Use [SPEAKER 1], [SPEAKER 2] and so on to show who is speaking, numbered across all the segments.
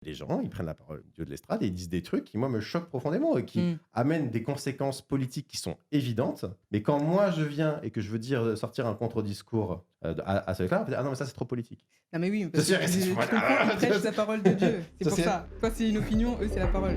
[SPEAKER 1] Les gens, ils prennent la parole au milieu de l'estrade et ils disent des trucs qui, moi, me choquent profondément et qui amènent des conséquences politiques qui sont évidentes. Mais quand moi, je viens et que je veux dire sortir un contre-discours à ce mec-là, on va dire, ah non, mais ça, c'est trop politique.
[SPEAKER 2] Non mais oui,
[SPEAKER 1] Ça,
[SPEAKER 2] parce que
[SPEAKER 1] c'est- c'est-
[SPEAKER 2] tu comprends, ils prêchent la parole de Dieu. C'est
[SPEAKER 1] Ça,
[SPEAKER 2] pour
[SPEAKER 1] c'est-
[SPEAKER 2] ça. Toi, c'est une opinion, eux, c'est la parole.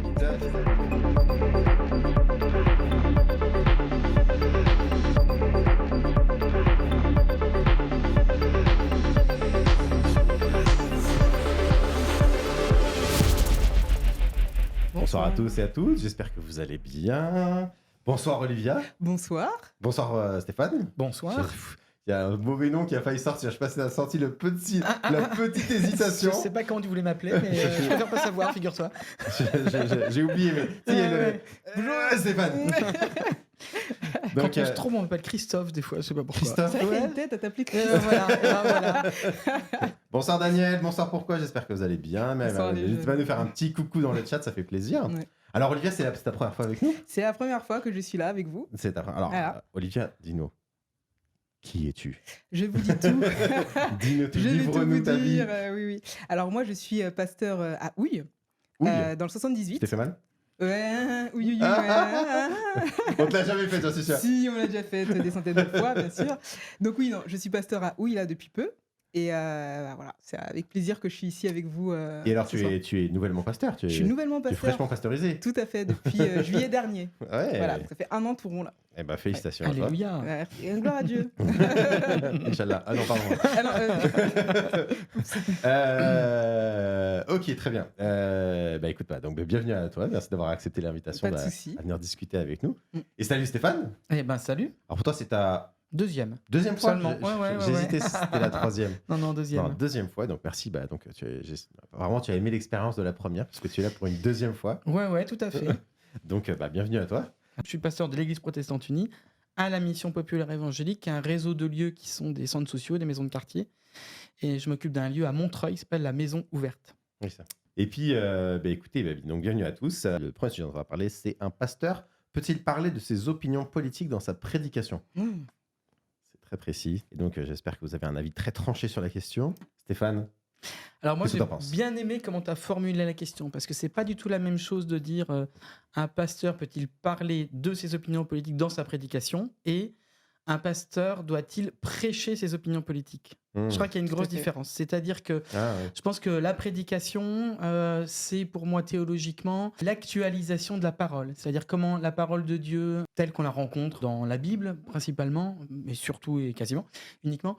[SPEAKER 1] Bonsoir à tous et à toutes, j'espère que vous allez bien. Bonsoir Olivia.
[SPEAKER 2] Bonsoir.
[SPEAKER 1] Bonsoir Stéphane.
[SPEAKER 3] Bonsoir.
[SPEAKER 1] Il y a un mauvais nom qui a failli sortir, je sais pas si tu as senti la petite hésitation.
[SPEAKER 3] Je sais pas comment tu voulais m'appeler, mais je préfère pas savoir, figure-toi.
[SPEAKER 1] J'ai oublié, mais tu sais, bonjour Stéphane.
[SPEAKER 3] Quand on se trompe, on m'appelle Christophe des fois, je sais pas pourquoi.
[SPEAKER 1] Christophe.
[SPEAKER 2] C'est vrai qu'il y a une tête à t'appeler Christophe.
[SPEAKER 3] Voilà.
[SPEAKER 1] Bonsoir Daniel, bonsoir pourquoi, j'espère que vous allez bien.
[SPEAKER 2] Bonsoir, les
[SPEAKER 1] N'hésitez pas à
[SPEAKER 2] jeunes.
[SPEAKER 1] nous faire un petit coucou dans le chat, ça fait plaisir.
[SPEAKER 2] Ouais.
[SPEAKER 1] Alors Olivia, c'est ta première fois avec nous?
[SPEAKER 2] C'est la première fois que je suis là avec vous.
[SPEAKER 1] C'est ta première. Alors
[SPEAKER 2] Voilà.
[SPEAKER 1] Olivia, dis-nous, qui es-tu?
[SPEAKER 2] Je vous dis tout.
[SPEAKER 1] Dis-nous tout,
[SPEAKER 2] Je vais tout
[SPEAKER 1] livre-nous
[SPEAKER 2] vous
[SPEAKER 1] ta vie.
[SPEAKER 2] dire. Oui. Alors moi, je suis pasteur à Houille,
[SPEAKER 1] Oui,
[SPEAKER 2] dans le 78.
[SPEAKER 1] je t'ai fait mal?
[SPEAKER 2] Ouais, oui.
[SPEAKER 1] On te l'a jamais fait, j'en suis sûr.
[SPEAKER 2] Si, on l'a déjà fait des centaines de fois, bien sûr. Donc oui, non, je suis pasteur à Houille là depuis peu. Et voilà, c'est avec plaisir que je suis ici avec vous.
[SPEAKER 1] Et alors,
[SPEAKER 2] ce soir.
[SPEAKER 1] tu es nouvellement pasteur,
[SPEAKER 2] Je suis nouvellement
[SPEAKER 1] tu es
[SPEAKER 2] pasteur.
[SPEAKER 1] fraîchement pasteurisé.
[SPEAKER 2] Tout à fait, depuis juillet dernier.
[SPEAKER 1] Ouais.
[SPEAKER 2] Voilà, donc ça fait 1 an tout rond là.
[SPEAKER 1] Eh ben, félicitations à toi.
[SPEAKER 3] Alléluia.
[SPEAKER 2] Et gloire à Dieu.
[SPEAKER 1] Inch'Allah. Ah non, pardon. Ok, très bien. Écoute, donc bienvenue à toi. Merci d'avoir accepté l'invitation
[SPEAKER 2] Pas de souci.
[SPEAKER 1] à venir discuter avec nous. Et salut Stéphane.
[SPEAKER 3] Eh ben, salut.
[SPEAKER 1] Alors pour toi, c'est ta
[SPEAKER 3] Deuxième.
[SPEAKER 1] deuxième fois.
[SPEAKER 3] Seulement. Ouais.
[SPEAKER 1] J'hésitais si c'était la troisième.
[SPEAKER 3] Non, deuxième.
[SPEAKER 1] Non, deuxième fois. Donc merci. Donc vraiment, tu as aimé l'expérience de la première parce que tu es là pour une deuxième fois.
[SPEAKER 3] Ouais, tout à fait.
[SPEAKER 1] Donc bienvenue à toi.
[SPEAKER 3] Je suis pasteur de l'Église protestante unie à la Mission populaire évangélique, qui est un réseau de lieux qui sont des centres sociaux, des maisons de quartier. Et je m'occupe d'un lieu à Montreuil qui s'appelle la Maison Ouverte.
[SPEAKER 1] Oui, ça. Et puis, écoutez, donc bienvenue à tous. Le premier sujet dont on va parler, c'est un pasteur peut-il parler de ses opinions politiques dans sa prédication? C'est très précis. Et donc, j'espère que vous avez un avis très tranché sur la question. Stéphane?
[SPEAKER 3] Alors moi,
[SPEAKER 1] Qu'est-ce que
[SPEAKER 3] j'ai
[SPEAKER 1] t'en penses?
[SPEAKER 3] bien aimé comment tu as formulé la question, parce que c'est pas du tout la même chose de dire un pasteur peut-il parler de ses opinions politiques dans sa prédication et un pasteur doit-il prêcher ses opinions politiques. Je crois qu'il y a une
[SPEAKER 2] Tout à
[SPEAKER 3] grosse
[SPEAKER 2] fait.
[SPEAKER 3] différence. C'est-à-dire que
[SPEAKER 1] Ah, ouais.
[SPEAKER 3] je pense que la prédication, c'est pour moi théologiquement l'actualisation de la parole. C'est-à-dire comment la parole de Dieu, telle qu'on la rencontre dans la Bible principalement, mais surtout et quasiment, uniquement,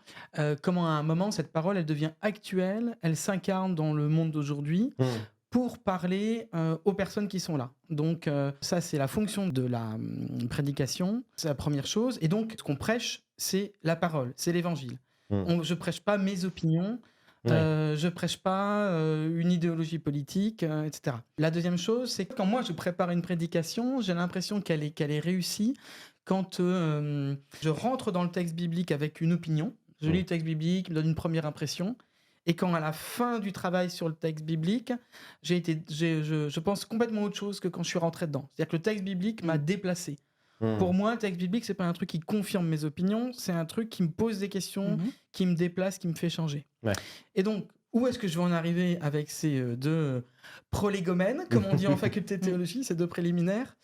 [SPEAKER 3] comment à un moment cette parole, elle devient actuelle, elle s'incarne dans le monde d'aujourd'hui pour parler aux personnes qui sont là. Donc ça, c'est la fonction de la prédication, c'est la première chose. Et donc, ce qu'on prêche, c'est la parole, c'est l'évangile. Je prêche pas mes opinions, je prêche pas une idéologie politique, etc. La deuxième chose, c'est que quand moi je prépare une prédication, j'ai l'impression qu'elle est réussie quand je rentre dans le texte biblique avec une opinion. Je lis le texte biblique, me donne une première impression. Et quand à la fin du travail sur le texte biblique, je pense complètement autre chose que quand je suis rentré dedans. C'est-à-dire que le texte biblique m'a déplacé. Pour moi, le texte biblique, c'est pas un truc qui confirme mes opinions, c'est un truc qui me pose des questions, qui me déplace, qui me fait changer.
[SPEAKER 1] Ouais.
[SPEAKER 3] Et donc, où est-ce que je vais en arriver avec ces deux prolégomènes, comme on dit en faculté de théologie, ces deux préliminaires?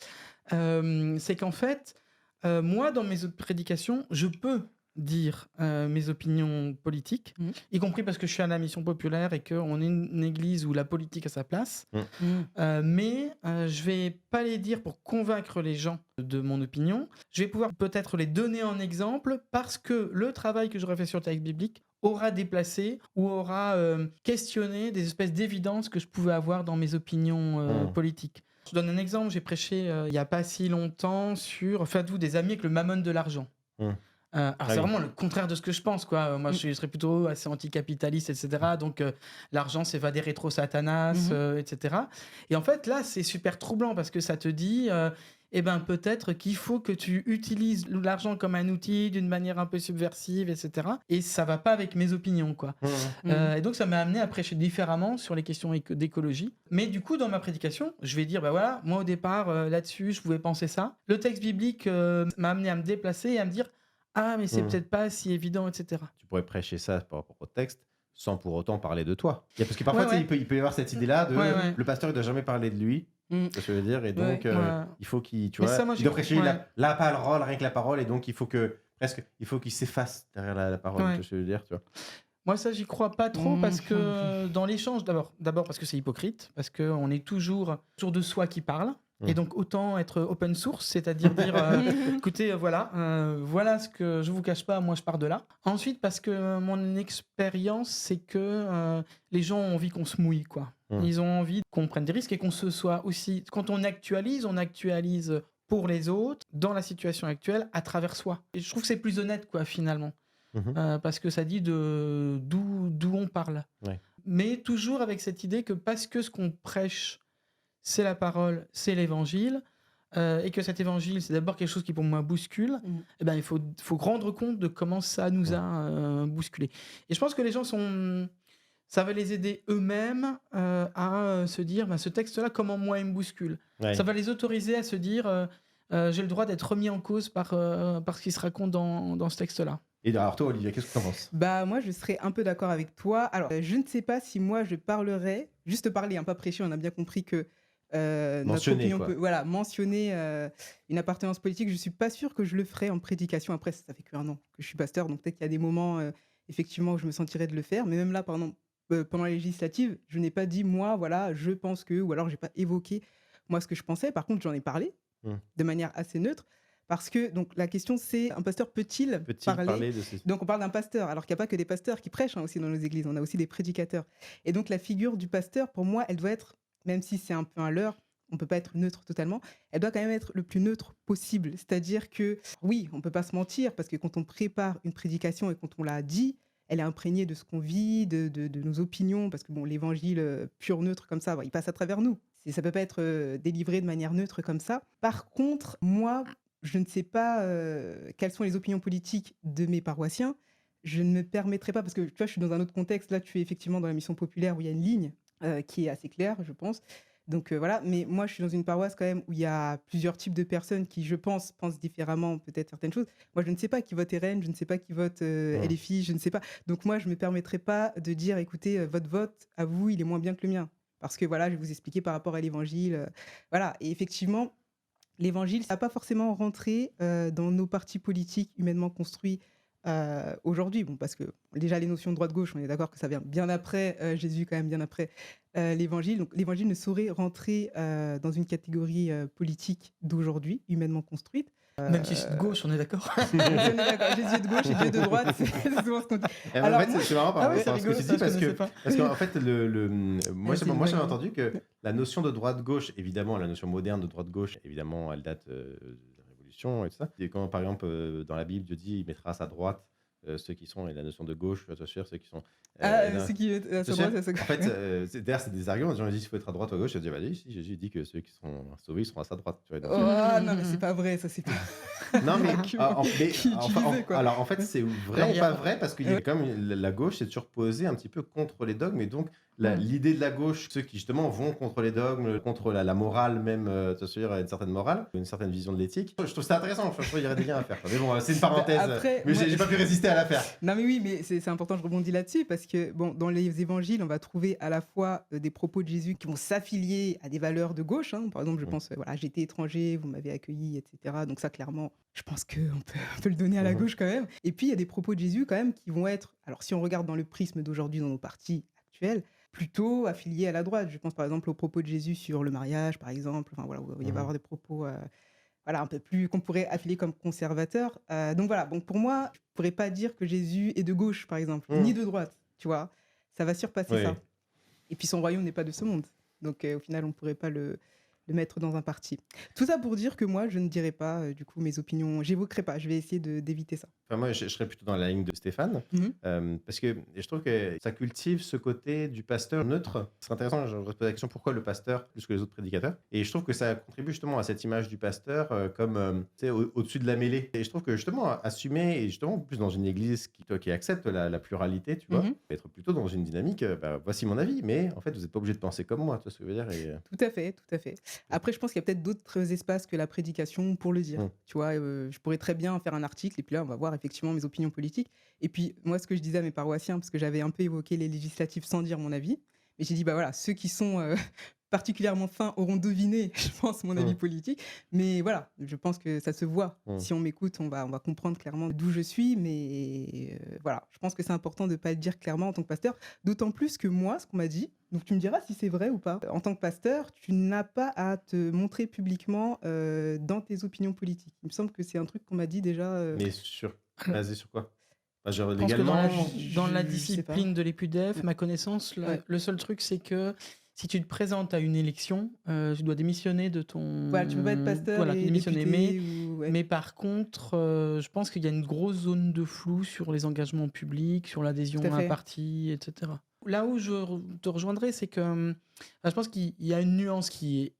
[SPEAKER 3] C'est qu'en fait, moi, dans mes prédications, je peux dire mes opinions politiques, y compris parce que je suis à la Mission populaire et qu'on est une église où la politique a sa place. Mais je vais pas les dire pour convaincre les gens de mon opinion. Je vais pouvoir peut-être les donner en exemple parce que le travail que j'aurais fait sur le texte biblique aura déplacé ou aura questionné des espèces d'évidences que je pouvais avoir dans mes opinions politiques. Je donne un exemple, j'ai prêché il n'y a pas si longtemps sur faites-vous des amis avec le mammon de l'argent. Alors c'est vraiment le contraire de ce que je pense, quoi. Moi, je serais plutôt assez anticapitaliste, etc. Donc, l'argent, c'est va des rétro-satanas, etc. Et en fait, là, c'est super troublant parce que ça te dit, peut-être qu'il faut que tu utilises l'argent comme un outil d'une manière un peu subversive, etc. Et ça va pas avec mes opinions, quoi. Et donc, ça m'a amené à prêcher différemment sur les questions d'écologie. Mais du coup, dans ma prédication, je vais dire, voilà, moi, au départ, là-dessus, je pouvais penser ça. Le texte biblique m'a amené à me déplacer et à me dire, ah, mais c'est peut-être pas si évident, etc.
[SPEAKER 1] Tu pourrais prêcher ça par rapport au texte, sans pour autant parler de toi. Parce que parfois,
[SPEAKER 3] Ouais,
[SPEAKER 1] tu sais,
[SPEAKER 3] ouais.
[SPEAKER 1] il peut y avoir cette idée-là de
[SPEAKER 3] Ouais, ouais.
[SPEAKER 1] le pasteur, il doit jamais parler de lui.
[SPEAKER 2] Mm.
[SPEAKER 1] Tu vois ce que je veux dire? Et
[SPEAKER 2] Ouais.
[SPEAKER 1] donc,
[SPEAKER 3] Ouais.
[SPEAKER 1] il faut qu'il, tu
[SPEAKER 3] Mais
[SPEAKER 1] vois,
[SPEAKER 3] ça, moi,
[SPEAKER 1] il
[SPEAKER 3] j'y
[SPEAKER 1] doit
[SPEAKER 3] crois.
[SPEAKER 1] prêcher
[SPEAKER 3] Ouais.
[SPEAKER 1] la parole, rien que la parole, et donc il faut que, presque, il faut qu'il s'efface derrière la parole.
[SPEAKER 3] Ouais.
[SPEAKER 1] Tu vois ce que je veux dire? Tu vois?
[SPEAKER 3] Moi, ça, j'y crois pas trop parce
[SPEAKER 2] Mhm.
[SPEAKER 3] que dans l'échange, d'abord parce que c'est hypocrite, parce qu'on est toujours autour de soi qui parle. Et donc, autant être open source, c'est-à-dire dire, écoutez, voilà ce que je vous cache pas, moi je pars de là. Ensuite, parce que mon expérience, c'est que les gens ont envie qu'on se mouille, quoi.
[SPEAKER 1] Mm.
[SPEAKER 3] Ils ont envie qu'on prenne des risques et qu'on se soit aussi. Quand on actualise pour les autres, dans la situation actuelle, à travers soi. Et je trouve que c'est plus honnête, quoi, finalement.
[SPEAKER 1] Mhm.
[SPEAKER 3] Parce que ça dit d'où on parle.
[SPEAKER 1] Ouais.
[SPEAKER 3] Mais toujours avec cette idée que parce que ce qu'on prêche, c'est la parole, c'est l'évangile, et que cet évangile, c'est d'abord quelque chose qui pour moi bouscule,
[SPEAKER 2] Mm.
[SPEAKER 3] eh ben, il faut rendre compte de comment ça nous a bousculé. Et je pense que les gens ça va les aider eux-mêmes à se dire, bah, ce texte-là, comment moi il me bouscule.
[SPEAKER 1] Ouais.
[SPEAKER 3] Ça va les autoriser à se dire, j'ai le droit d'être remis en cause par ce qui se raconte dans ce texte-là.
[SPEAKER 1] Et alors, toi, Olivier, qu'est-ce que tu en penses?
[SPEAKER 2] Bah moi je serais un peu d'accord avec toi. Alors je ne sais pas si moi je parlerais, juste parler, hein, pas prêcher, on a bien compris que notre
[SPEAKER 1] Mentionner,
[SPEAKER 2] opinion
[SPEAKER 1] quoi.
[SPEAKER 2] peut voilà, mentionner une appartenance politique, je suis pas sûre que je le ferais en prédication. Après ça fait qu'1 an que je suis pasteur, donc peut-être qu'il y a des moments effectivement où je me sentirais de le faire, mais même là pendant les législatives, je n'ai pas dit moi voilà, je pense que, ou alors j'ai pas évoqué moi ce que je pensais. Par contre, j'en ai parlé
[SPEAKER 1] Mm.
[SPEAKER 2] de manière assez neutre. Parce que donc la question c'est un pasteur peut-il
[SPEAKER 1] Peut-il parler de ces...
[SPEAKER 2] donc on parle d'un pasteur, alors qu'il n'y a pas que des pasteurs qui prêchent, hein, aussi dans nos églises, on a aussi des prédicateurs. Et donc la figure du pasteur, pour moi, elle doit être, même si c'est un peu un leurre, on peut pas être neutre totalement, elle doit quand même être le plus neutre possible. C'est-à-dire que oui, on peut pas se mentir, parce que quand on prépare une prédication et quand on l'a dit, elle est imprégnée de ce qu'on vit, de nos opinions, parce que bon, l'évangile pur neutre comme ça, il passe à travers nous. Ça peut pas être délivré de manière neutre comme ça. Par contre, moi, je ne sais pas quelles sont les opinions politiques de mes paroissiens. Je ne me permettrai pas, parce que tu vois, je suis dans un autre contexte. Là, tu es effectivement dans la mission populaire où il y a une ligne qui est assez claire, je pense. Donc voilà, mais moi, je suis dans une paroisse quand même où il y a plusieurs types de personnes qui, je pense, pensent différemment peut-être certaines choses. Moi, je ne sais pas qui vote RN, je ne sais pas qui vote LFI, je ne sais pas. Donc moi, je ne me permettrai pas de dire, écoutez, votre vote, à vous, il est moins bien que le mien. Parce que voilà, je vais vous expliquer par rapport à l'évangile. Voilà, et effectivement, l'évangile, ça n'a pas forcément rentré dans nos partis politiques humainement construits aujourd'hui. Bon, parce que déjà, les notions de droite-gauche, on est d'accord que ça vient bien après Jésus, quand même bien après l'évangile. Donc, l'évangile ne saurait rentrer dans une catégorie politique d'aujourd'hui, humainement construite.
[SPEAKER 3] Même si c'est de gauche, on est d'accord.
[SPEAKER 2] On est d'accord, Jésus est de gauche et Dieu de droite, c'est souvent ce qu'on dit.
[SPEAKER 1] Et
[SPEAKER 2] Alors,
[SPEAKER 1] en fait, c'est marrant par
[SPEAKER 3] Ah
[SPEAKER 1] rapport
[SPEAKER 3] ouais, c'est
[SPEAKER 1] à ce que
[SPEAKER 3] rigolo,
[SPEAKER 1] tu
[SPEAKER 3] ça,
[SPEAKER 1] dis,
[SPEAKER 3] je
[SPEAKER 1] parce
[SPEAKER 3] connaissais pas.
[SPEAKER 1] qu'en fait, moi,
[SPEAKER 2] c'est
[SPEAKER 1] moi
[SPEAKER 2] une
[SPEAKER 1] j'avais
[SPEAKER 2] bonne
[SPEAKER 1] entendu que la notion de droite-gauche, évidemment, la notion moderne de droite-gauche, évidemment, elle date de la Révolution et tout ça. Et quand, par exemple, dans la Bible, Dieu dit il mettra à sa droite ceux qui sont, et la notion de gauche, tu vois, ceux qui sont.
[SPEAKER 2] ce qui est à sa
[SPEAKER 1] C'est-à-dire,
[SPEAKER 2] droite, à sa gauche.
[SPEAKER 1] En fait, d'ailleurs, c'est des arguments. Les gens disent qu'il faut être à droite ou à gauche. Je dis, vas-y, si Jésus dit que ceux qui sont sauvés, ils seront à sa droite. Tu vois, donc,
[SPEAKER 2] Oh non, mais c'est pas vrai, ça c'est pas.
[SPEAKER 1] non, mais,
[SPEAKER 2] Qui-
[SPEAKER 1] mais
[SPEAKER 2] qui utilisait, quoi.
[SPEAKER 1] alors en fait, c'est vrai
[SPEAKER 3] Alors,
[SPEAKER 1] ou pas vrai parce qu'il y a quand même la gauche s'est toujours posée un petit peu contre les dogmes et donc l'idée de la gauche, ceux qui justement vont contre les dogmes, contre la morale même, une certaine morale, une certaine vision de l'éthique. Je trouve ça intéressant. Je trouve qu'il y aurait des liens à faire. Mais bon, c'est une parenthèse.
[SPEAKER 2] Après,
[SPEAKER 1] mais
[SPEAKER 2] moi,
[SPEAKER 1] j'ai pas pu résister à la faire.
[SPEAKER 2] Non mais oui, mais c'est important, je rebondis là-dessus, parce que bon, dans les évangiles, on va trouver à la fois des propos de Jésus qui vont s'affilier à des valeurs de gauche, hein. Par exemple, je pense, voilà, j'étais étranger, vous m'avez accueilli, etc. Donc ça, clairement, je pense qu'on peut le donner à la gauche quand même. Et puis, il y a des propos de Jésus quand même qui vont être, alors si on regarde dans le prisme d'aujourd'hui, dans nos partis actuels, plutôt affiliés à la droite. Je pense par exemple aux propos de Jésus sur le mariage, par exemple, enfin voilà, où il va y avoir des propos... voilà, un peu plus qu'on pourrait affilier comme conservateur. Donc voilà, donc pour moi, je pourrais pas dire que Jésus est de gauche, par exemple, ni de droite, tu vois. Ça va surpasser
[SPEAKER 1] Oui.
[SPEAKER 2] ça. Et puis son royaume n'est pas de ce monde. Donc au final, on pourrait pas le mettre dans un parti. Tout ça pour dire que moi, je ne dirais pas, du coup, mes opinions, j'évoquerai pas, je vais essayer d'éviter ça.
[SPEAKER 1] Enfin, moi, je serais plutôt dans la ligne de Stéphane, parce que je trouve que ça cultive ce côté du pasteur neutre. C'est intéressant, je me pose la question pourquoi le pasteur plus que les autres prédicateurs. Et je trouve que ça contribue justement à cette image du pasteur comme tu sais, au-dessus de la mêlée. Et je trouve que justement, assumer, et justement, plus dans une église qui accepte la pluralité, tu vois, être plutôt dans une dynamique, voici mon avis, mais en fait, vous n'êtes pas obligé de penser comme moi, tu vois ce que je veux dire. Et...
[SPEAKER 2] Tout à fait, tout à fait. Après, je pense qu'il y a peut-être d'autres espaces que la prédication pour le dire.
[SPEAKER 1] Mm.
[SPEAKER 2] Tu vois, je pourrais très bien faire un article et puis là, on va voir effectivement mes opinions politiques. Et puis, moi, ce que je disais à mes paroissiens, parce que j'avais un peu évoqué les législatives sans dire mon avis, mais j'ai dit, bah voilà, ceux qui sont particulièrement fins auront deviné, je pense, mon avis
[SPEAKER 1] Mm.
[SPEAKER 2] politique. Mais voilà, je pense que ça se voit.
[SPEAKER 1] Mm.
[SPEAKER 2] Si on m'écoute, on va comprendre clairement d'où je suis. Mais voilà, je pense que c'est important de ne pas le dire clairement en tant que pasteur. D'autant plus que moi, ce qu'on m'a dit, donc tu me diras si c'est vrai ou pas. En tant que pasteur, tu n'as pas à te montrer publiquement dans tes opinions politiques. Il me semble que c'est un truc qu'on m'a dit déjà.
[SPEAKER 1] Mais sur...
[SPEAKER 3] Alors,
[SPEAKER 1] Basé sur quoi? Enfin, genre
[SPEAKER 3] je pense que dans la,
[SPEAKER 1] légalement?
[SPEAKER 3] dans la
[SPEAKER 2] Je sais pas.
[SPEAKER 3] discipline de l'EPUDF,
[SPEAKER 2] Ouais.
[SPEAKER 3] ma connaissance,
[SPEAKER 2] Ouais.
[SPEAKER 3] le seul truc, c'est que si tu te présentes à une élection, tu dois démissionner de ton...
[SPEAKER 2] Voilà, tu peux pas être pasteur
[SPEAKER 3] Voilà,
[SPEAKER 2] et
[SPEAKER 3] démissionner.
[SPEAKER 2] député ou... ouais.
[SPEAKER 3] Mais par contre, je pense qu'il y a une grosse zone de flou sur les engagements publics, sur l'adhésion
[SPEAKER 2] Tout à
[SPEAKER 3] à un
[SPEAKER 2] fait.
[SPEAKER 3] parti, etc. Là où je te rejoindrai, c'est que je pense qu'il y a une nuance qui est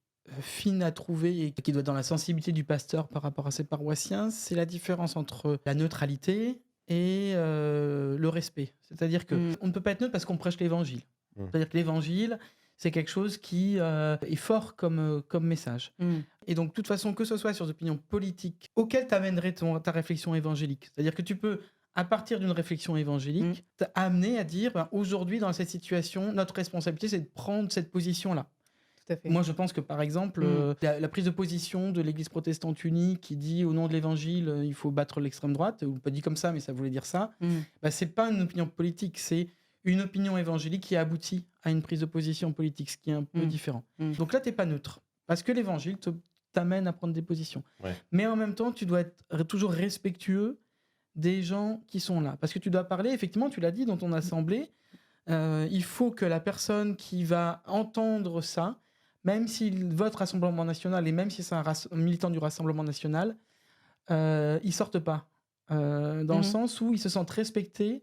[SPEAKER 3] fine à trouver et qui doit être dans la sensibilité du pasteur par rapport à ses paroissiens, c'est la différence entre la neutralité et le respect. C'est-à-dire que
[SPEAKER 2] Mm.
[SPEAKER 3] on ne peut pas être neutre parce qu'on prêche l'évangile.
[SPEAKER 1] Mm.
[SPEAKER 3] C'est-à-dire que l'évangile, c'est quelque chose qui est fort comme message.
[SPEAKER 2] Mm.
[SPEAKER 3] Et donc, de toute façon, que ce soit sur des opinions politiques auxquelles t'amènerais ta réflexion évangélique, c'est-à-dire que tu peux, à partir d'une réflexion évangélique, t'amener à dire, ben, aujourd'hui, dans cette situation, notre responsabilité, c'est de prendre cette position-là.
[SPEAKER 2] Tout à fait.
[SPEAKER 3] Moi, je pense que, par exemple, la prise de position de l'Église protestante unie qui dit, au nom de l'Évangile, il faut battre l'extrême droite, ou pas dit comme ça, mais ça voulait dire ça,
[SPEAKER 2] Mm.
[SPEAKER 3] bah, c'est pas une opinion politique, c'est une opinion évangélique qui aboutit à une prise de position politique, ce qui est un peu
[SPEAKER 2] Mm.
[SPEAKER 3] différent.
[SPEAKER 2] Mm.
[SPEAKER 3] Donc là, t'es pas neutre, parce que l'Évangile t'amène à prendre des positions.
[SPEAKER 1] Ouais.
[SPEAKER 3] Mais en même temps, tu dois être toujours respectueux des gens qui sont là. Parce que tu dois parler, effectivement, tu l'as dit, dans ton assemblée, il faut que la personne qui va entendre ça, même s'il vote Rassemblement National et même si c'est un militant du Rassemblement National, ils sortent pas. Dans le
[SPEAKER 2] Mhm.
[SPEAKER 3] sens où ils se sentent respectés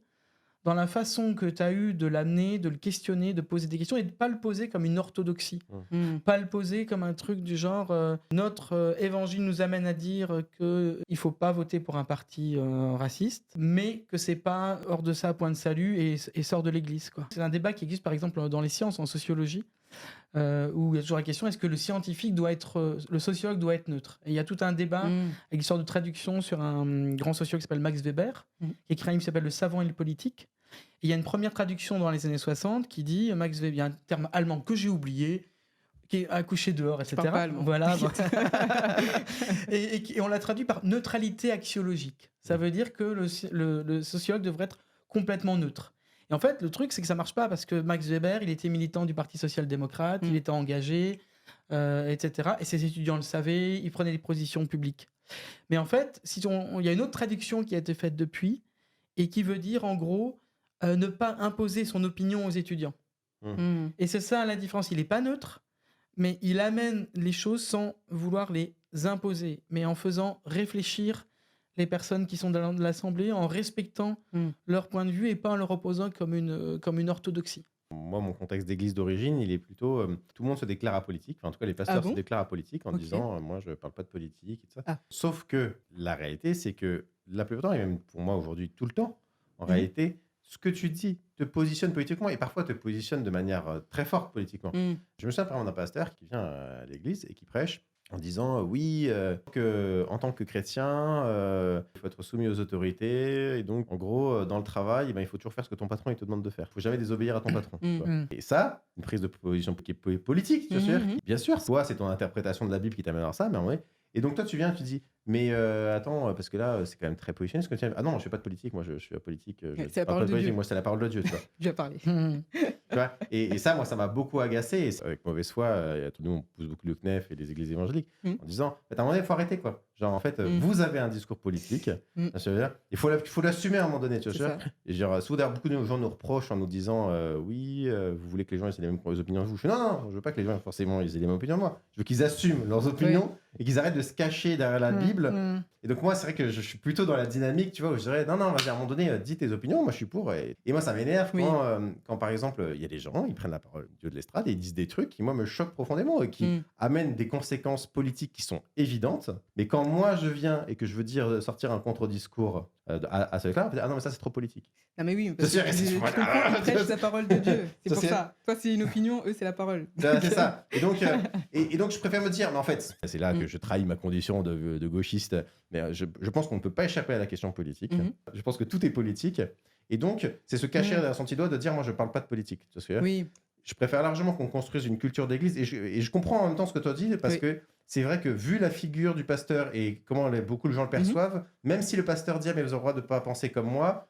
[SPEAKER 3] dans la façon que tu as eu de l'amener, de le questionner, de poser des questions et de pas le poser comme une orthodoxie.
[SPEAKER 2] Mm.
[SPEAKER 3] Pas le poser comme un truc du genre notre évangile nous amène à dire que il faut pas voter pour un parti raciste, mais que c'est pas hors de ça point de salut et sort de l'église, quoi. C'est un débat qui existe par exemple dans les sciences, en sociologie, où il y a toujours la question est-ce que le scientifique doit être le sociologue doit être neutre. Et il y a tout un débat
[SPEAKER 2] Mm.
[SPEAKER 3] avec une sorte de traduction sur un grand sociologue qui s'appelle Max Weber,
[SPEAKER 2] Mhm.
[SPEAKER 3] qui écrit un livre qui s'appelle Le savant et le politique. Et il y a une première traduction dans les années 60 qui dit Max Weber, il y a un terme allemand que j'ai oublié, qui est accouché dehors, etc.
[SPEAKER 2] parle pas allemand.
[SPEAKER 3] Voilà. et on l'a traduit par neutralité axiologique. Ça veut dire que le sociologue devrait être complètement neutre. Et en fait, le truc, c'est que ça marche pas parce que Max Weber, il était militant du Parti social-démocrate, il était engagé, etc. Et ses étudiants le savaient, il prenait des positions publiques. Mais en fait, il y a une autre traduction qui a été faite depuis et qui veut dire, en gros, ne pas imposer son opinion aux étudiants.
[SPEAKER 2] Mm.
[SPEAKER 3] Et c'est ça la différence. Il n'est pas neutre, mais il amène les choses sans vouloir les imposer, mais en faisant réfléchir les personnes qui sont dans l'Assemblée, en respectant leur point de vue et pas en leur opposant comme une orthodoxie.
[SPEAKER 1] Moi, mon contexte d'église d'origine, il est plutôt... tout le monde se déclare apolitique. Enfin, en tout cas, les pasteurs
[SPEAKER 2] bon
[SPEAKER 1] se déclarent apolitiques en
[SPEAKER 2] Ok.
[SPEAKER 1] disant moi, je parle pas de politique et tout ça.
[SPEAKER 2] Ah.
[SPEAKER 1] Sauf que la réalité, c'est que la plupart du temps, et même pour moi aujourd'hui tout le temps, en
[SPEAKER 2] Mhm.
[SPEAKER 1] réalité, ce que tu dis te positionne politiquement et parfois te positionne de manière très forte politiquement.
[SPEAKER 2] Mm.
[SPEAKER 1] Je me souviens par exemple d'un pasteur qui vient à l'église et qui prêche en disant oui, en tant que chrétien, il faut être soumis aux autorités. Et donc, en gros, dans le travail, il faut toujours faire ce que ton patron il te demande de faire. Il faut jamais désobéir à ton patron. tu vois. Et ça, une prise de position qui est politique, tu vois,
[SPEAKER 2] Mhm.
[SPEAKER 1] bien sûr. Toi, c'est ton interprétation de la Bible qui t'amène à ça, mais en vrai. Et donc, toi, tu viens, tu dis, mais attends, parce que là, c'est quand même très positionné ce que tu dis. Ah non, je fais pas de politique, moi, je suis apolitique.
[SPEAKER 2] C'est la parole de Dieu.
[SPEAKER 1] Moi, c'est la parole de Dieu, tu vois.
[SPEAKER 2] Déjà parlé.
[SPEAKER 1] Tu vois, et ça, moi, ça m'a beaucoup agacé. Et avec mauvaise foi, nous, on pousse beaucoup le CNEF et les églises évangéliques en disant, à un moment donné, il faut arrêter, quoi. Genre, en fait, vous avez un discours politique. Ça veut dire, il faut l'assumer à un moment donné, tu vois. Et genre, souvent, d'ailleurs, beaucoup de gens nous reprochent en nous disant, oui, vous voulez que les gens aient les mêmes opinions que vous. Je fais, non, je veux pas que les gens, forcément, ils aient les mêmes opinions que moi. Je veux qu'ils assument leurs opinions et qu'ils arrêtent de se cacher derrière la Bible. Et donc, moi, c'est vrai que je suis plutôt dans la dynamique, tu vois, où je dirais, non, vas-y, à un moment donné, dis tes opinions, moi, je suis pour. Et moi, ça m'énerve quand, par exemple, il y a des gens, ils prennent la parole du haut de l'estrade et ils disent des trucs qui, moi, me choquent profondément et qui amènent des conséquences politiques qui sont évidentes. Mais quand moi, je viens et que je veux sortir un contre-discours à ce là on va dire ah non mais ça c'est trop politique.
[SPEAKER 2] Non, mais oui, parce
[SPEAKER 1] C'est
[SPEAKER 2] que
[SPEAKER 1] sûr,
[SPEAKER 2] tu comprends, ils prêchent la parole de Dieu. C'est
[SPEAKER 1] Ça,
[SPEAKER 2] pour
[SPEAKER 1] c'est-
[SPEAKER 2] ça. Toi, c'est une opinion, eux, c'est la parole.
[SPEAKER 1] C'est ça. Et donc, je préfère me dire, mais en fait, c'est là que
[SPEAKER 2] Mm.
[SPEAKER 1] je trahis ma condition de gauchiste. Mais je pense qu'on ne peut pas échapper à la question politique.
[SPEAKER 2] Mhm.
[SPEAKER 1] Je pense que tout est politique. Et donc, c'est se cacher
[SPEAKER 2] Mm.
[SPEAKER 1] derrière son petit doigt de dire, moi, je parle pas de politique. Tu vois ce que je veux dire.
[SPEAKER 2] Oui,
[SPEAKER 1] Je préfère largement qu'on construise une culture d'église. Et je comprends en même temps ce que tu dis, parce
[SPEAKER 2] Oui.
[SPEAKER 1] que c'est vrai que vu la figure du pasteur et comment beaucoup de gens le perçoivent, même si le pasteur dit, ah, mais vous avez le droit de ne pas penser comme moi,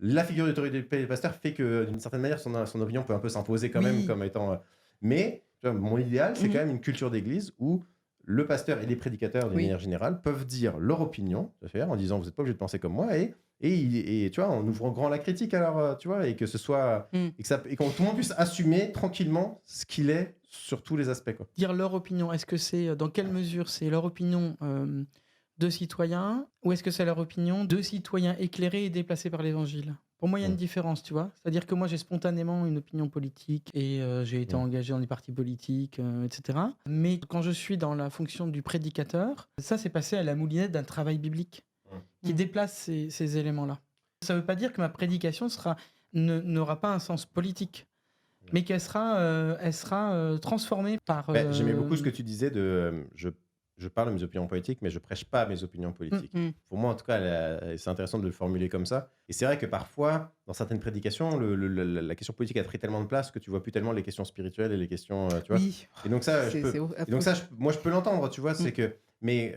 [SPEAKER 1] la figure d'autorité du pasteur fait que d'une certaine manière, son opinion peut un peu s'imposer quand même
[SPEAKER 2] Oui.
[SPEAKER 1] comme étant. Mais tu vois, mon idéal, c'est
[SPEAKER 2] Mhm.
[SPEAKER 1] quand même une culture d'église où le pasteur et les prédicateurs, d'une
[SPEAKER 2] Oui.
[SPEAKER 1] manière générale, peuvent dire leur opinion, en disant vous n'êtes pas obligé de penser comme moi, et tu vois, en ouvrant grand la critique, alors, tu vois, et que ce soit.
[SPEAKER 2] Mm.
[SPEAKER 1] Et qu'on tout le monde puisse assumer tranquillement ce qu'il est sur tous les aspects. Quoi.
[SPEAKER 3] Dire leur opinion, est-ce que c'est dans quelle mesure c'est leur opinion de citoyens ou est-ce que c'est leur opinion de citoyens éclairés et déplacés par l'évangile? Pour moi, il y a une différence, tu vois. C'est-à-dire que moi, j'ai spontanément une opinion politique et j'ai été engagé dans des partis politiques, etc. Mais quand je suis dans la fonction du prédicateur, ça, c'est passé à la moulinette d'un travail biblique qui
[SPEAKER 2] Mm.
[SPEAKER 3] déplace ces éléments-là. Ça ne veut pas dire que ma prédication n'aura pas un sens politique, mais qu'elle sera, elle sera transformée par...
[SPEAKER 1] J'aimais beaucoup ce que tu disais je parle de mes opinions politiques, mais je prêche pas mes opinions politiques.
[SPEAKER 2] Mm.
[SPEAKER 1] Pour moi, en tout cas, c'est intéressant de le formuler comme ça. Et c'est vrai que parfois, dans certaines prédications, la question politique a pris tellement de place que tu vois plus tellement les questions spirituelles et les questions, tu vois.
[SPEAKER 2] Oui.
[SPEAKER 1] Et donc ça,
[SPEAKER 2] C'est- c'est
[SPEAKER 1] et donc ça, moi, je peux l'entendre, tu vois. C'est
[SPEAKER 2] Mm.
[SPEAKER 1] que, mais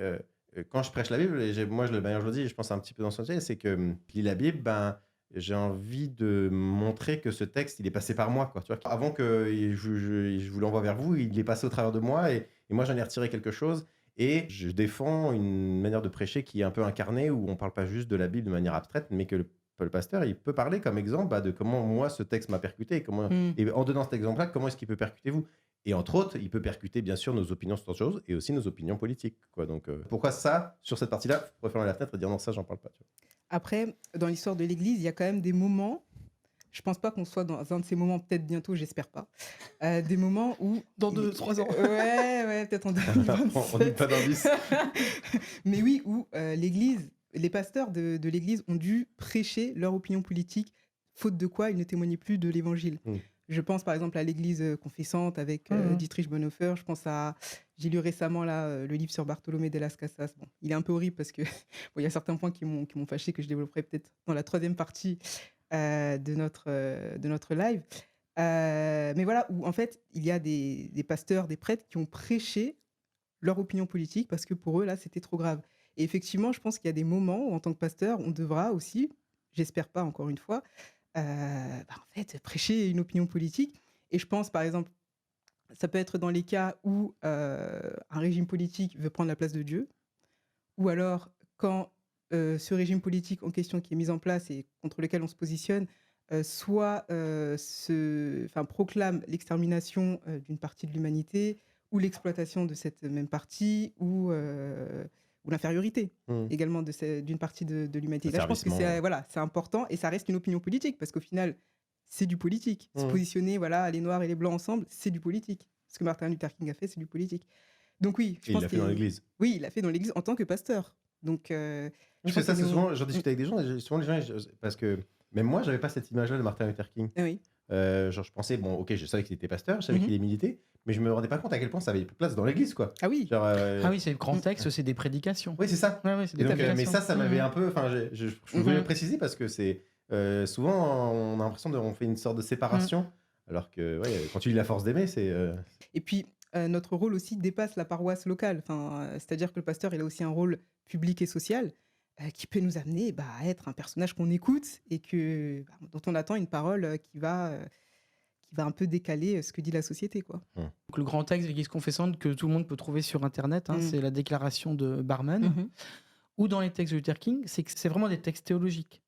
[SPEAKER 1] quand je prêche la Bible, et moi, je le dis, je pense un petit peu dans ce sens, c'est que je lis la Bible, j'ai envie de montrer que ce texte, il est passé par moi, quoi. Tu vois, avant que je vous l'envoie vers vous, il est passé au travers de moi, et moi, j'en ai retiré quelque chose. Et je défends une manière de prêcher qui est un peu incarnée, où on ne parle pas juste de la Bible de manière abstraite, mais que le pasteur, il peut parler comme exemple de comment moi, ce texte m'a percuté, et en donnant cet exemple-là, comment est-ce qu'il peut percuter vous. Et entre autres, il peut percuter bien sûr nos opinions sur autre chose, et aussi nos opinions politiques. Quoi. Donc, pourquoi ça, sur cette partie-là, il faut fermer la fenêtre et dire non, ça, j'en parle pas. Tu vois.
[SPEAKER 2] Après, dans l'histoire de l'Église, il y a quand même des moments, je pense pas qu'on soit dans un de ces moments, peut-être bientôt, j'espère pas, des moments où...
[SPEAKER 3] Dans 2-3 ans.
[SPEAKER 2] Ouais, peut-être en
[SPEAKER 1] On dit
[SPEAKER 2] 2027.
[SPEAKER 1] pas d'indice.
[SPEAKER 2] Mais oui, où l'Église, les pasteurs de l'Église ont dû prêcher leur opinion politique, faute de quoi ils ne témoignaient plus de l'Évangile.
[SPEAKER 1] Mm.
[SPEAKER 2] Je pense par exemple à l'Église confessante avec Dietrich Bonhoeffer. Je pense j'ai lu récemment là, le livre sur Bartholomé de las Casas. Bon, il est un peu horrible parce que bon, il y a certains points qui m'ont fâché que je développerai peut-être dans la troisième partie de notre live. Mais voilà, où en fait, il y a des pasteurs, des prêtres qui ont prêché leur opinion politique parce que pour eux, là, c'était trop grave. Et effectivement, je pense qu'il y a des moments où, en tant que pasteur, on devra aussi, j'espère pas encore une fois, en fait, prêcher une opinion politique. Et je pense, par exemple, ça peut être dans les cas où un régime politique veut prendre la place de Dieu, ou alors quand ce régime politique en question qui est mis en place et contre lequel on se positionne, soit proclame l'extermination d'une partie de l'humanité, ou l'exploitation de cette même partie, ou l'infériorité également d'une partie de l'humanité. Là, je pense que c'est important, et ça reste une opinion politique, parce qu'au final, c'est du politique. Se positionner, les Noirs et les Blancs ensemble, c'est du politique. Ce que Martin Luther King a fait, c'est du politique. Donc oui, je pense
[SPEAKER 1] il l'a fait dans l'église.
[SPEAKER 2] Oui, il l'a fait dans l'église en tant que pasteur. Donc,
[SPEAKER 1] parce que ça, c'est souvent, j'en discutais avec des gens, souvent les gens, parce que même moi, j'avais pas cette image-là de Martin Luther King.
[SPEAKER 2] Oui.
[SPEAKER 1] Genre, je pensais, bon, ok, je savais qu'il était pasteur, je savais qu'il est milité, mais je me rendais pas compte à quel point ça avait place dans l'église, quoi.
[SPEAKER 2] Ah oui.
[SPEAKER 1] Genre,
[SPEAKER 3] Ah oui, c'est le grand texte, c'est des prédications.
[SPEAKER 1] Oui, c'est ça.
[SPEAKER 3] Ouais, c'est des
[SPEAKER 1] Donc, mais
[SPEAKER 3] prédications.
[SPEAKER 1] ça m'avait un peu. Enfin, je voulais le préciser parce que c'est souvent on a l'impression qu'on fait une sorte de séparation, alors que quand tu lis La Force d'aimer, c'est.
[SPEAKER 2] Et puis notre rôle aussi dépasse la paroisse locale. Enfin, c'est-à-dire que le pasteur, il a aussi un rôle public et social qui peut nous amener à être un personnage qu'on écoute et dont on attend une parole qui va un peu décaler ce que dit la société, quoi.
[SPEAKER 3] Donc, le grand texte de l'Église confessante que tout le monde peut trouver sur Internet, c'est la déclaration de Barman. Ou dans les textes de Luther King, c'est que c'est vraiment des textes théologiques.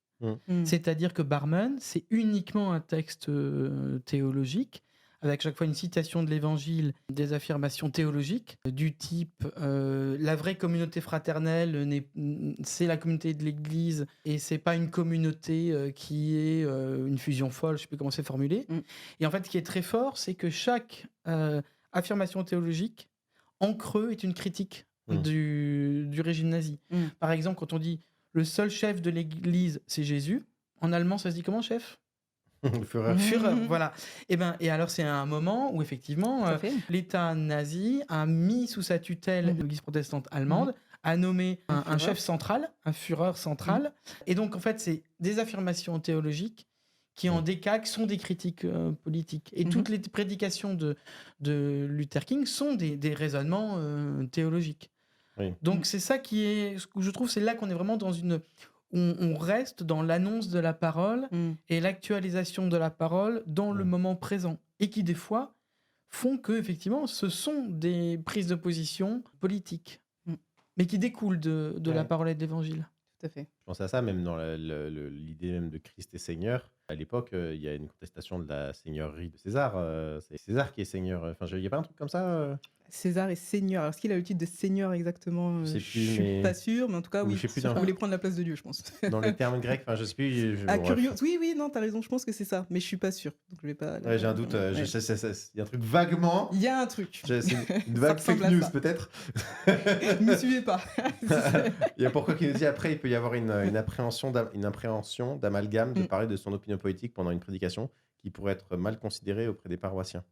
[SPEAKER 3] C'est-à-dire que Barman, c'est uniquement un texte théologique, avec chaque fois une citation de l'Évangile, des affirmations théologiques, du type la vraie communauté fraternelle, c'est la communauté de l'Église, et c'est pas une communauté qui est une fusion folle, je sais plus comment c'est formulé. Et en fait, ce qui est très fort, c'est que chaque affirmation théologique, en creux, est une critique du régime nazi. Par exemple, quand on dit le seul chef de l'Église, c'est Jésus. En allemand, ça se dit comment, chef?
[SPEAKER 1] Le Führer.
[SPEAKER 3] Führer, voilà. Et alors, c'est un moment où, effectivement,
[SPEAKER 2] Tout à fait.
[SPEAKER 3] l'État nazi a mis sous sa tutelle l'Église protestante allemande, a nommé un
[SPEAKER 2] Führer.
[SPEAKER 3] chef central, un Führer central. Et donc, en fait, c'est des affirmations théologiques qui en décalquent sont des critiques politiques. Et toutes les prédications de Luther King sont des raisonnements théologiques.
[SPEAKER 1] Oui.
[SPEAKER 3] Donc c'est ça qui est, ce que je trouve, c'est là qu'on est vraiment dans une, on reste dans l'annonce de la parole et l'actualisation de la parole dans le moment présent, et qui des fois font que effectivement ce sont des prises de position politiques, mais qui découlent de la parole et de l'Évangile.
[SPEAKER 2] Tout à fait.
[SPEAKER 1] Je pense à ça même dans l'idée même de Christ et Seigneur. À l'époque, il y a une contestation de la seigneurie de César. C'est César qui est seigneur. Enfin, il n'y a pas un truc comme ça
[SPEAKER 2] César est seigneur. Alors, est-ce qu'il a le titre de seigneur exactement?
[SPEAKER 1] Je sais
[SPEAKER 2] Je
[SPEAKER 1] plus,
[SPEAKER 2] suis
[SPEAKER 1] mais-
[SPEAKER 2] pas sûr, mais en tout cas,
[SPEAKER 1] Ou
[SPEAKER 2] oui.
[SPEAKER 1] je sais plus
[SPEAKER 2] Il
[SPEAKER 1] d'un-
[SPEAKER 2] voulait prendre la place de Dieu, je pense.
[SPEAKER 1] Dans les termes grecs, enfin, je sais plus.
[SPEAKER 2] Ah,
[SPEAKER 1] bref.
[SPEAKER 2] curieux. Oui, oui, non, t'as raison. Je pense que c'est ça, mais je suis pas sûr. Donc je vais pas.
[SPEAKER 1] Ouais, j'ai un doute.
[SPEAKER 2] Ouais.
[SPEAKER 1] Il y a un truc vaguement.
[SPEAKER 2] Il y a un truc.
[SPEAKER 1] C'est une
[SPEAKER 2] Ça
[SPEAKER 1] vague
[SPEAKER 2] ressemble
[SPEAKER 1] fake
[SPEAKER 2] à
[SPEAKER 1] news
[SPEAKER 2] ça.
[SPEAKER 1] peut-être.
[SPEAKER 2] Ne me suivez pas.
[SPEAKER 1] Il y a pourquoi qui nous dit après il peut y avoir une appréhension d'amalgame de parler de son opinion politique pendant une prédication qui pourrait être mal considérée auprès des paroissiens.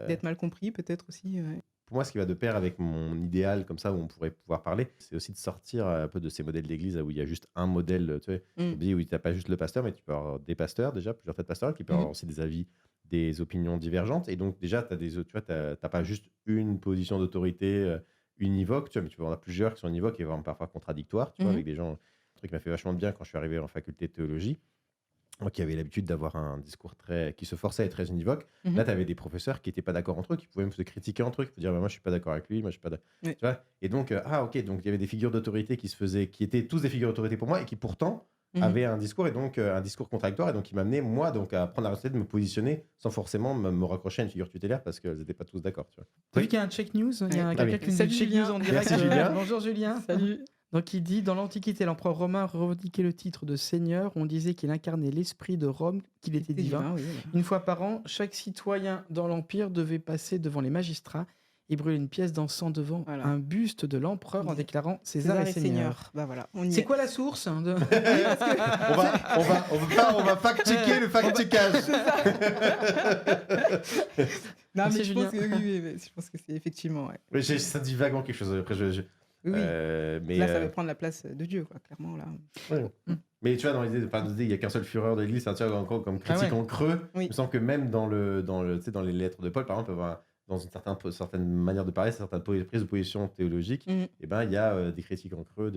[SPEAKER 2] D'être mal compris, peut-être aussi. Ouais.
[SPEAKER 1] Pour moi, ce qui va de pair avec mon idéal comme ça où on pourrait pouvoir parler, c'est aussi de sortir un peu de ces modèles d'église où il y a juste un modèle. Tu sais, on dit oui, tu n'as pas juste le pasteur, mais tu peux avoir des pasteurs déjà, plusieurs têtes pastorales qui peuvent avoir aussi des avis, des opinions divergentes. Et donc déjà, tu n'as pas juste une position d'autorité univoque, tu vois, mais tu peux en avoir plusieurs qui sont univoques et parfois contradictoires, tu vois, avec des gens. Un truc qui m'a fait vachement de bien quand je suis arrivé en faculté de théologie. Moi qui avais l'habitude d'avoir un discours qui se forçait à être très univoque, là tu avais des professeurs qui n'étaient pas d'accord entre eux, qui pouvaient même se critiquer entre eux, qui pouvaient dire bah, moi je suis pas d'accord avec lui, moi je suis pas d'accord.
[SPEAKER 2] Oui.
[SPEAKER 1] Tu vois, et donc ok, donc il y avait des figures d'autorité qui étaient tous des figures d'autorité pour moi et qui pourtant avaient un discours et donc un discours contradictoire et donc qui m'amenait moi donc à prendre la responsabilité de me positionner sans forcément me raccrocher à une figure tutélaire parce qu'elles n'étaient pas tous d'accord, tu vois.
[SPEAKER 3] T'as vu qu'il y a un check news? Il y a
[SPEAKER 2] Ouais.
[SPEAKER 3] quelqu'un
[SPEAKER 1] oui.
[SPEAKER 3] qui nous dit
[SPEAKER 2] Salut,
[SPEAKER 3] check
[SPEAKER 2] Julien.
[SPEAKER 3] news en direct.
[SPEAKER 1] Merci, Julien.
[SPEAKER 3] Bonjour Julien.
[SPEAKER 2] Salut.
[SPEAKER 3] Donc il dit, dans l'Antiquité, l'empereur romain revendiquait le titre de seigneur. On disait qu'il incarnait l'esprit de Rome, qu'il était divin.
[SPEAKER 2] Oui,
[SPEAKER 3] Une fois par an, chaque citoyen dans l'Empire devait passer devant les magistrats et brûler une pièce d'encens devant un buste de l'empereur en déclarant César est seigneur.
[SPEAKER 2] Bah voilà. On y
[SPEAKER 3] C'est
[SPEAKER 2] est.
[SPEAKER 3] quoi la source de...
[SPEAKER 1] on va fact-checker le fact-checkage.
[SPEAKER 2] Non,
[SPEAKER 3] Merci,
[SPEAKER 2] mais je pense
[SPEAKER 3] Julien.
[SPEAKER 2] que oui, je pense que c'est effectivement. Ouais.
[SPEAKER 1] Oui, ça dit vaguement quelque chose. Après,
[SPEAKER 2] Oui.
[SPEAKER 1] mais
[SPEAKER 2] Là, ça va prendre la place de Dieu, quoi, clairement. Là.
[SPEAKER 1] ouais. Mais tu vois, dans l'idée il n'y a qu'un seul Führer de l'Église, tu vois, encore comme critique
[SPEAKER 3] ouais.
[SPEAKER 1] en creux.
[SPEAKER 2] Oui.
[SPEAKER 1] Il me semble que même dans tu sais, dans les lettres de Paul, par exemple, dans une certaine manière de parler, certaines prises de position théologiques, et ben il y a des critiques en creux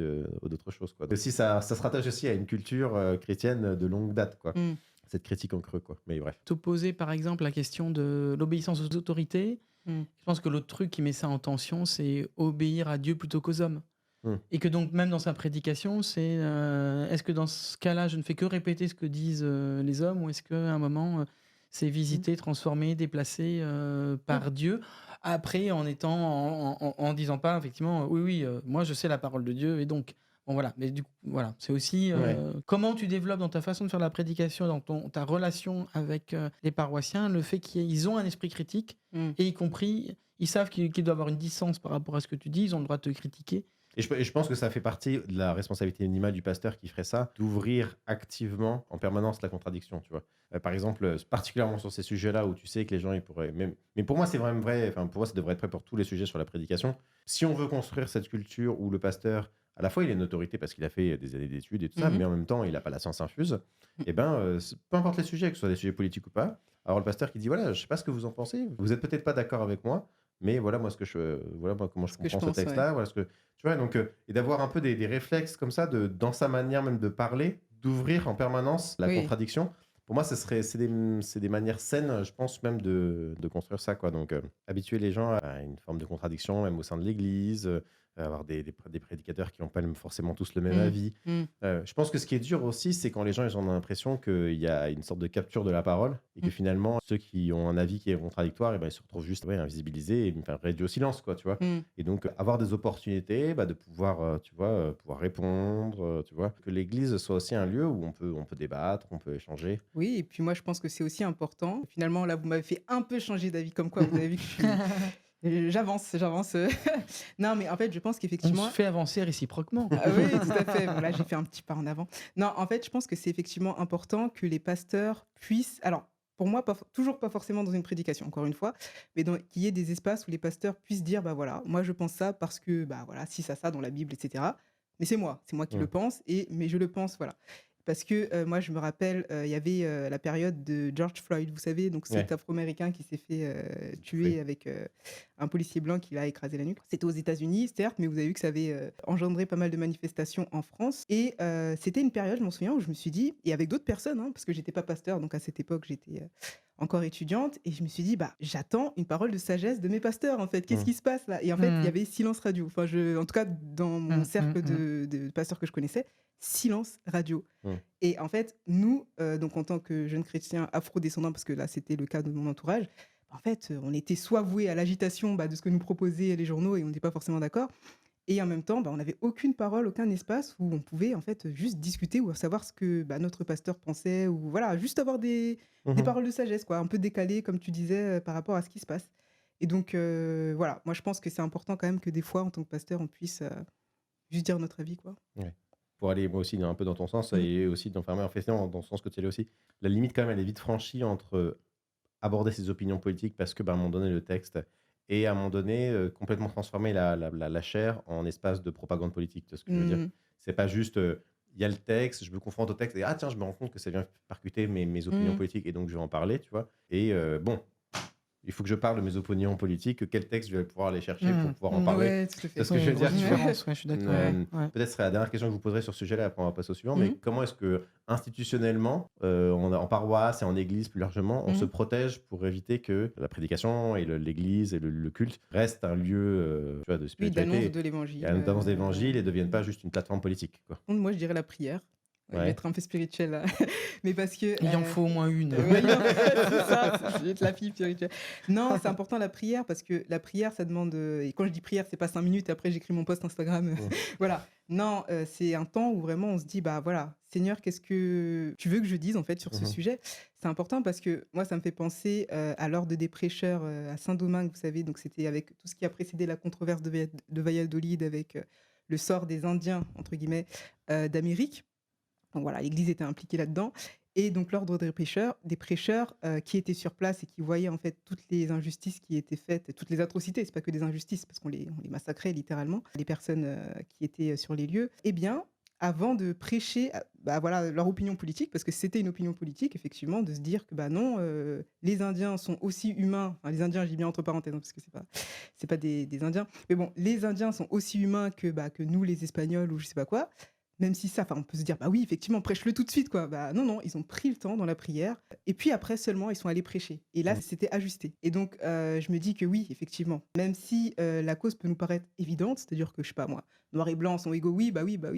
[SPEAKER 1] d'autres choses, quoi. Aussi, ça se rattache aussi à une culture chrétienne de longue date, quoi. Cette critique en creux, quoi. Mais bref.
[SPEAKER 3] T'opposer par exemple la question de l'obéissance aux autorités. Je pense que l'autre truc qui met ça en tension, c'est obéir à Dieu plutôt qu'aux hommes. Et que donc même dans sa prédication, c'est est-ce que dans ce cas-là, je ne fais que répéter ce que disent les hommes, ou est-ce qu'à un moment, c'est visité, transformé, déplacé par Dieu, après en disant pas effectivement oui, moi je sais la parole de Dieu, et donc bon voilà. Mais du coup voilà, c'est aussi comment tu développes dans ta façon de faire la prédication, dans ta relation avec les paroissiens, le fait qu'ils ont un esprit critique, et y compris ils savent qu'ils doivent avoir une distance par rapport à ce que tu dis, ils ont le droit de te critiquer.
[SPEAKER 1] Et je pense que ça fait partie de la responsabilité minimale du pasteur qui ferait ça, d'ouvrir activement en permanence la contradiction, tu vois. Par exemple, particulièrement sur ces sujets-là où tu sais que les gens ils pourraient même. Mais pour moi, c'est vraiment vrai. Enfin, pour moi, ça devrait être vrai pour tous les sujets sur la prédication. Si on veut construire cette culture où le pasteur, à la fois, il a une autorité parce qu'il a fait des années d'études et tout ça, mais en même temps, il n'a pas la science infuse. Et ben, peu importe les sujets, que ce soit des sujets politiques ou pas. Alors le pasteur qui dit voilà, je sais pas ce que vous en pensez. Vous êtes peut-être pas d'accord avec moi. Mais voilà moi comment je comprends ce texte-là, voilà ce que tu vois, donc et d'avoir un peu des réflexes comme ça dans sa manière même de parler, d'ouvrir en permanence la contradiction. Pour moi, c'est des manières saines, je pense même de construire ça, quoi. Donc habituer les gens à une forme de contradiction même au sein de l'Église, avoir des prédicateurs qui n'ont pas forcément tous le même avis. Je pense que ce qui est dur aussi, c'est quand les gens ils ont l'impression qu'il y a une sorte de capture de la parole et que finalement, ceux qui ont un avis qui est contradictoire, et ben, ils se retrouvent juste invisibilisés et réduits au silence, quoi, tu vois. Et donc, avoir des opportunités de pouvoir, pouvoir répondre, tu vois. Que l'Église soit aussi un lieu où on peut débattre, on peut échanger.
[SPEAKER 2] Oui, et puis moi, je pense que c'est aussi important. Finalement, là, vous m'avez fait un peu changer d'avis, comme quoi vous avez vu que J'avance. Non, mais en fait, je pense
[SPEAKER 3] On
[SPEAKER 2] qu'effectivement.
[SPEAKER 3] se fait avancer réciproquement.
[SPEAKER 2] Ah oui, tout à fait. Bon, là, j'ai fait un petit pas en avant. Non, en fait, je pense que c'est effectivement important que les pasteurs puissent. Alors, pour moi, toujours pas forcément dans une prédication, encore une fois, mais qu'il y ait des espaces où les pasteurs puissent dire bah voilà, moi je pense ça parce que bah voilà, si ça dans la Bible, etc. Mais c'est moi qui le
[SPEAKER 1] Mmh.
[SPEAKER 2] pense, mais je le pense, voilà. Parce que moi, je me rappelle, il y avait la période de George Floyd, vous savez, donc cet
[SPEAKER 1] Ouais,
[SPEAKER 2] Afro-Américain qui s'est fait
[SPEAKER 1] oui.
[SPEAKER 2] tuer avec un policier blanc qui l'a écrasé la nuque. C'était aux États-Unis, certes, mais vous avez vu que ça avait engendré pas mal de manifestations en France. Et c'était une période, je m'en souviens, où je me suis dit, et avec d'autres personnes, hein, parce que j'étais pas pasteur, donc à cette époque, j'étais encore étudiante, et je me suis dit, bah, j'attends une parole de sagesse de mes pasteurs, en fait. Qu'est-ce
[SPEAKER 1] Mmh.
[SPEAKER 2] qui se passe là? Et en fait, il y
[SPEAKER 3] Mmh.
[SPEAKER 2] avait silence radio. Enfin, en tout cas, dans mon cercle
[SPEAKER 3] Mmh.
[SPEAKER 2] de pasteurs que je connaissais, silence radio.
[SPEAKER 1] Mmh.
[SPEAKER 2] Et en fait, nous, donc en tant que jeunes chrétiens afro-descendants, parce que là, c'était le cas de mon entourage, en fait, on était soit voués à l'agitation de ce que nous proposaient les journaux et on n'était pas forcément d'accord. Et en même temps, on n'avait aucune parole, aucun espace où on pouvait en fait juste discuter ou savoir ce que notre pasteur pensait ou voilà, juste avoir des
[SPEAKER 1] Mmh.
[SPEAKER 2] paroles de sagesse, quoi, un peu décalées, comme tu disais, par rapport à ce qui se passe. Et donc, voilà, moi je pense que c'est important quand même que des fois, en tant que pasteur, on puisse juste dire notre avis, quoi.
[SPEAKER 1] Ouais. Pour aller moi aussi un peu dans ton sens
[SPEAKER 2] Mm.
[SPEAKER 1] et aussi d'enfermer en fait dans le sens que tu allais aussi. La limite quand même elle est vite franchie entre aborder ses opinions politiques parce que, à un moment donné le texte et à un moment donné, complètement transformer la chair en espace de propagande politique. Tu vois ce que je veux dire?
[SPEAKER 2] Mm.
[SPEAKER 1] C'est pas juste, il y a le texte, je me confronte au texte et: «Ah tiens, je me rends compte que ça vient percuter mes opinions
[SPEAKER 2] Mm.
[SPEAKER 1] politiques et donc je vais en parler», tu vois? Et bon, il faut que je parle de mes opinions politiques, quel texte je vais pouvoir aller chercher pour pouvoir en parler.
[SPEAKER 2] Ouais, tout à
[SPEAKER 1] C'est
[SPEAKER 2] fait.
[SPEAKER 1] ce que je veux dire,
[SPEAKER 3] Grosse
[SPEAKER 1] tu vois?
[SPEAKER 3] différence, ouais, je suis d'accord. Ouais.
[SPEAKER 1] Peut-être ce serait la dernière question que je vous poserai sur ce sujet-là, après on va passer au suivant, mais
[SPEAKER 2] Mhm.
[SPEAKER 1] comment est-ce que institutionnellement, en paroisse et en église plus largement, on se
[SPEAKER 2] Mhm.
[SPEAKER 1] protège pour éviter que la prédication et l'église et le culte restent un lieu, tu vois, de
[SPEAKER 2] Oui, d'annonce
[SPEAKER 1] spiritualité
[SPEAKER 2] de
[SPEAKER 1] et
[SPEAKER 2] l'évangile.
[SPEAKER 1] d'annonce d'évangile et deviennent pas juste une plateforme politique, quoi?
[SPEAKER 2] Moi, je dirais la prière. Ouais, je vais
[SPEAKER 1] Ouais.
[SPEAKER 2] être un peu spirituel là. Mais parce que.
[SPEAKER 3] Il en faut au moins une.
[SPEAKER 2] Ouais, non, c'est ça, je vais être la fille spirituelle. Non, c'est important la prière parce que la prière, ça demande. Et quand je dis prière, c'est pas 5 minutes et après j'écris mon post Instagram.
[SPEAKER 1] Mmh.
[SPEAKER 2] Voilà. Non, c'est un temps où vraiment on se dit, bah voilà, Seigneur, qu'est-ce que tu veux que je dise en fait sur ce
[SPEAKER 1] Mmh.
[SPEAKER 2] sujet? C'est important parce que moi, ça me fait penser à l'ordre des prêcheurs à Saint-Domingue, vous savez, donc c'était avec tout ce qui a précédé la controverse de Valladolid avec le sort des Indiens, entre guillemets, d'Amérique. Donc voilà, l'Église était impliquée là-dedans. Et donc l'ordre des prêcheurs qui étaient sur place et qui voyaient en fait toutes les injustices qui étaient faites, toutes les atrocités, c'est pas que des injustices parce on les massacrait littéralement, les personnes qui étaient sur les lieux, eh bien, avant de prêcher voilà, leur opinion politique, parce que c'était une opinion politique, effectivement, de se dire que bah non, les Indiens sont aussi humains, enfin, les Indiens, j'ai bien entre parenthèses, hein, parce que c'est pas des Indiens, mais bon, les Indiens sont aussi humains que nous, les Espagnols, ou je sais pas quoi. Même si ça, enfin, on peut se dire, bah oui, effectivement, prêche-le tout de suite, quoi. Bah non, non, ils ont pris le temps dans la prière. Et puis après seulement, ils sont allés prêcher. Et là,
[SPEAKER 1] Mmh.
[SPEAKER 2] c'était ajusté. Et donc, je me dis que oui, effectivement, même si la cause peut nous paraître évidente, c'est-à-dire que, je sais pas moi, noir et blanc sont égaux, oui,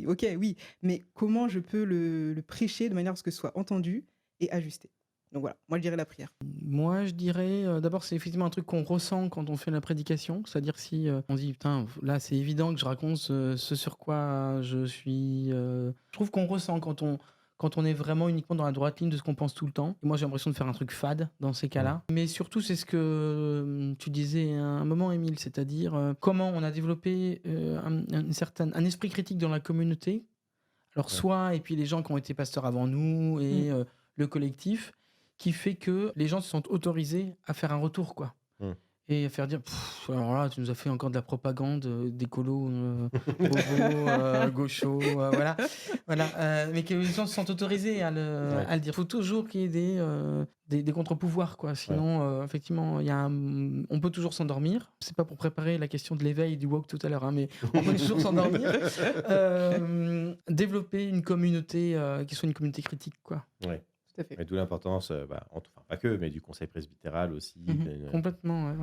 [SPEAKER 2] ok, oui. Mais comment je peux le prêcher de manière à ce que ce soit entendu et ajusté? Donc voilà, moi, je dirais la prière.
[SPEAKER 3] Moi, je dirais, d'abord, c'est effectivement un truc qu'on ressent quand on fait la prédication. C'est-à-dire si on dit, putain, là, c'est évident que je raconte ce sur quoi je suis. Je trouve qu'on ressent quand on est vraiment uniquement dans la droite ligne de ce qu'on pense tout le temps. Et moi, j'ai l'impression de faire un truc fade dans ces cas-là. Mais surtout, c'est ce que tu disais à un moment, Émile, c'est-à-dire comment on a développé un esprit critique dans la communauté. Alors,
[SPEAKER 1] Ouais.
[SPEAKER 3] soit, et puis les gens qui ont été pasteurs avant nous et le collectif, qui fait que les gens se sentent autorisés à faire un retour, quoi.
[SPEAKER 1] Mmh.
[SPEAKER 3] Et à faire dire, alors là, tu nous as fait encore de la propagande d'écolo, bobos, gauchos, voilà. Mais que les gens se sentent autorisés à le dire. Il faut toujours qu'il y ait des contre-pouvoirs, quoi. Sinon, effectivement, on peut toujours s'endormir. C'est pas pour préparer la question de l'éveil du woke tout à l'heure, hein, mais on peut toujours s'endormir. Développer une communauté qui soit une communauté critique, quoi.
[SPEAKER 1] Ouais.
[SPEAKER 2] Tout à fait.
[SPEAKER 1] Et d'où l'importance, enfin pas que, mais du conseil presbytéral aussi.
[SPEAKER 2] Mhm.
[SPEAKER 3] Complètement, ouais.